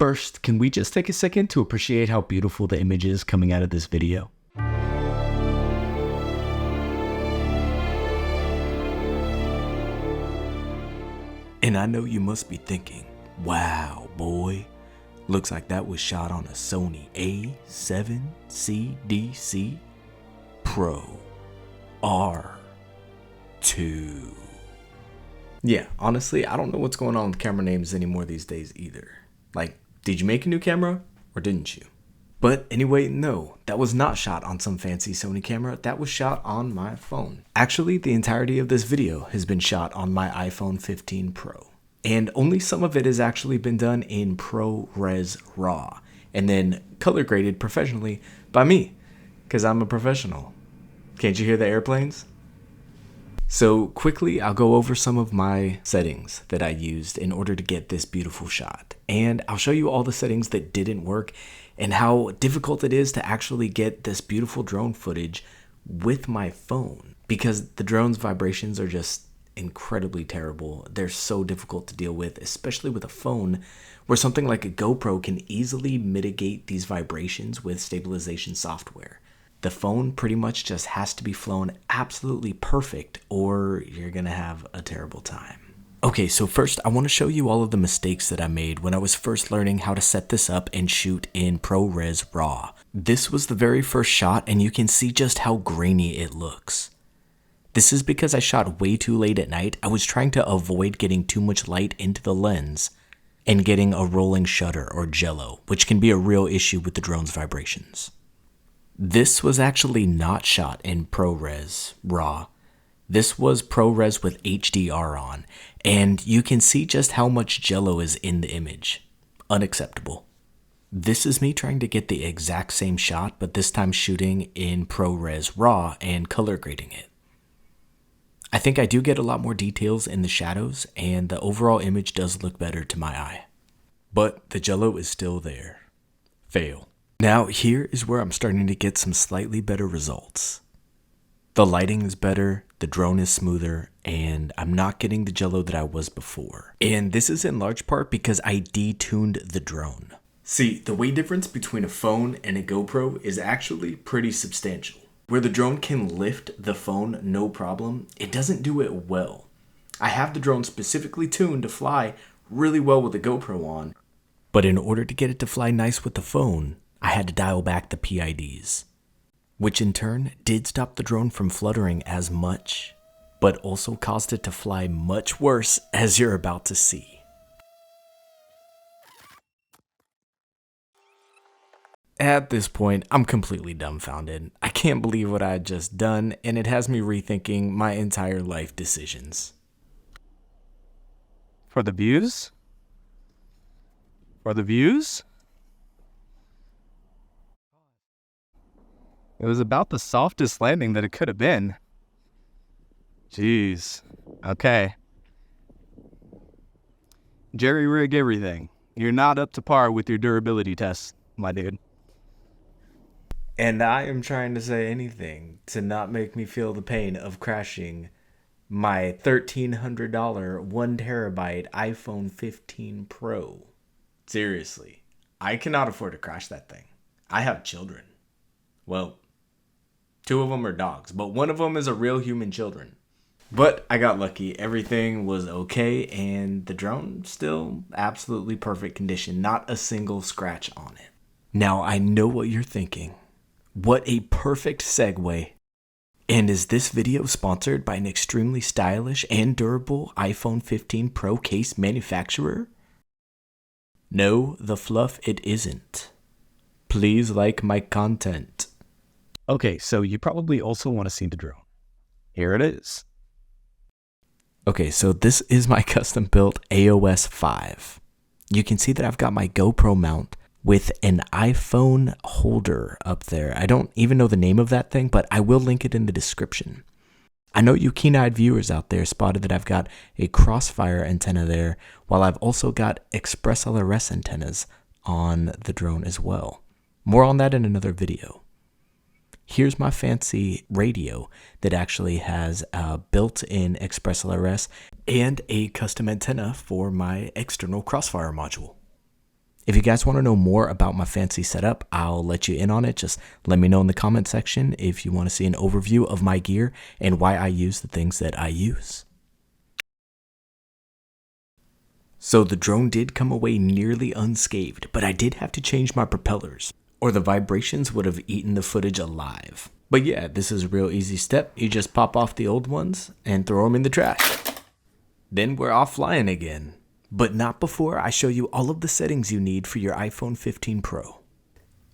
First, can we just take a second to appreciate how beautiful the image is coming out of this video? And I know you must be thinking, wow, boy, looks like that was shot on a Sony A7C Pro R2. Yeah, honestly, I don't know what's going on with camera names anymore these days either. Like, did you make a new camera or didn't you? But anyway, no, that was not shot on some fancy Sony camera. That was shot on my phone. Actually, the entirety of this video has been shot on my iPhone 15 Pro. And only some of it has actually been done in ProRes RAW and then color graded professionally by me, because I'm a professional. Can't you hear the airplanes? So quickly, I'll go over some of my settings that I used in order to get this beautiful shot. And I'll show you all the settings that didn't work and how difficult it is to actually get this beautiful drone footage with my phone, because the drone's vibrations are just incredibly terrible. They're so difficult to deal with, especially with a phone where something like a GoPro can easily mitigate these vibrations with stabilization software. The phone pretty much just has to be flown absolutely perfect or you're gonna have a terrible time. Okay, so first I want to show you all of the mistakes that I made when I was first learning how to set this up and shoot in ProRes RAW. This was the very first shot and you can see just how grainy it looks. This is because I shot way too late at night. I was trying to avoid getting too much light into the lens and getting a rolling shutter or jello, which can be a real issue with the drone's vibrations. This was actually not shot in ProRes RAW. This was ProRes with HDR on, and you can see just how much jello is in the image. Unacceptable. This is me trying to get the exact same shot, but this time shooting in ProRes RAW and color grading it. I think I do get a lot more details in the shadows, and the overall image does look better to my eye. But the jello is still there. Fail. Now here is where I'm starting to get some slightly better results. The lighting is better, the drone is smoother, and I'm not getting the jello that I was before. And this is in large part because I detuned the drone. See, the weight difference between a phone and a GoPro is actually pretty substantial. Where the drone can lift the phone no problem, it doesn't do it well. I have the drone specifically tuned to fly really well with the GoPro on, but in order to get it to fly nice with the phone, I had to dial back the PIDs, which in turn did stop the drone from fluttering as much, but also caused it to fly much worse, as you're about to see. At this point, I'm completely dumbfounded. I can't believe what I had just done, and it has me rethinking my entire life decisions. For the views? For the views? It was about the softest landing that it could have been. Jeez. Okay. Jerry rig everything. You're not up to par with your durability tests, my dude. And I am trying to say anything to not make me feel the pain of crashing my $1,300 1 terabyte iPhone 15 Pro. Seriously, I cannot afford to crash that thing. I have children. Well, 2 of them are dogs, but 1 of them is a real human children. But I got lucky. Everything was okay, and the drone still absolutely perfect condition. Not a single scratch on it. Now, I know what you're thinking. What a perfect segue. And is this video sponsored by an extremely stylish and durable iPhone 15 Pro case manufacturer? No, the fluff it isn't. Please like my content. Okay, so you probably also want to see the drone. Here it is. Okay, so this is my custom built AOS 5. You can see that I've got my GoPro mount with an iPhone holder up there. I don't even know the name of that thing, but I will link it in the description. I know you keen-eyed viewers out there spotted that I've got a Crossfire antenna there, while I've also got Express LRS antennas on the drone as well. More on that in another video. Here's my fancy radio that actually has a built-in Express LRS and a custom antenna for my external Crossfire module. If you guys want to know more about my fancy setup, I'll let you in on it. Just let me know in the comment section if you want to see an overview of my gear and why I use the things that I use. So the drone did come away nearly unscathed, but I did have to change my propellers, or the vibrations would have eaten the footage alive. But yeah, this is a real easy step. You just pop off the old ones and throw them in the trash. Then we're off flying again. But not before I show you all of the settings you need for your iPhone 15 Pro.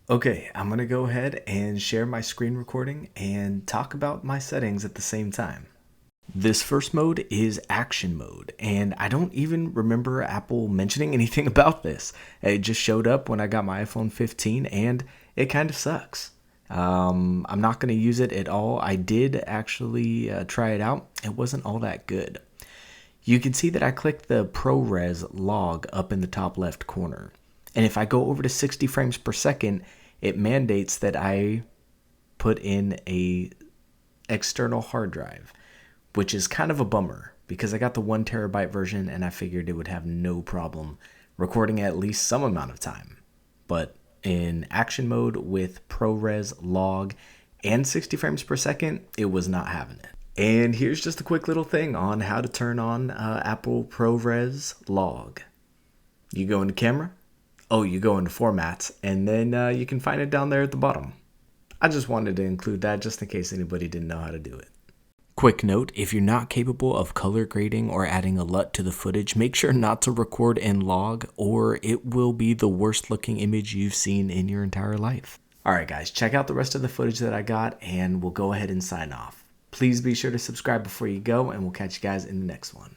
Okay, I'm going to go ahead and share my screen recording and talk about my settings at the same time. This first mode is action mode, and I don't even remember Apple mentioning anything about this. It just showed up when I got my iPhone 15, and it kind of sucks. I'm not going to use it at all. I did actually try it out. It wasn't all that good. You can see that I clicked the ProRes log up in the top left corner. And if I go over to 60 frames per second, it mandates that I put in a external hard drive, which is kind of a bummer because I got the 1 terabyte version and I figured it would have no problem recording at least some amount of time. But in action mode with ProRes log and 60 frames per second, it was not having it. And here's just a quick little thing on how to turn on Apple ProRes log. You go into camera, you go into formats, and then you can find it down there at the bottom. I just wanted to include that just in case anybody didn't know how to do it. Quick note, if you're not capable of color grading or adding a LUT to the footage, make sure not to record in log or it will be the worst looking image you've seen in your entire life. Alright guys, check out the rest of the footage that I got and we'll go ahead and sign off. Please be sure to subscribe before you go, and we'll catch you guys in the next one.